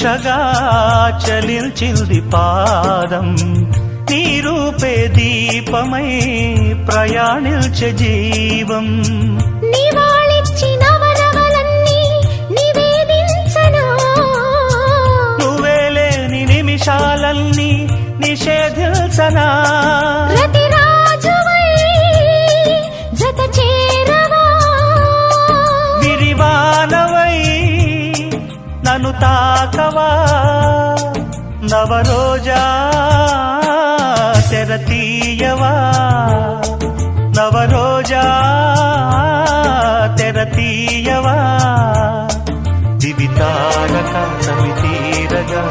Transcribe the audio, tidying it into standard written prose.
దిశగా చలించింది పాదం, నీ రూపే దీపమై ప్రయాణించే జీవం. నివాళిచ్చిన వరవలన్నీ నివేదించనా, నువ్వే లేని నిమిషాలన్నీ నిషేధించనా. రతిరాజువై జత చేరవా, విరివానవై నన్ను తాకవా. నవరోజా తెరతీయవా, నవరోజా తెరతీయవా. దివితారక సమితీరగా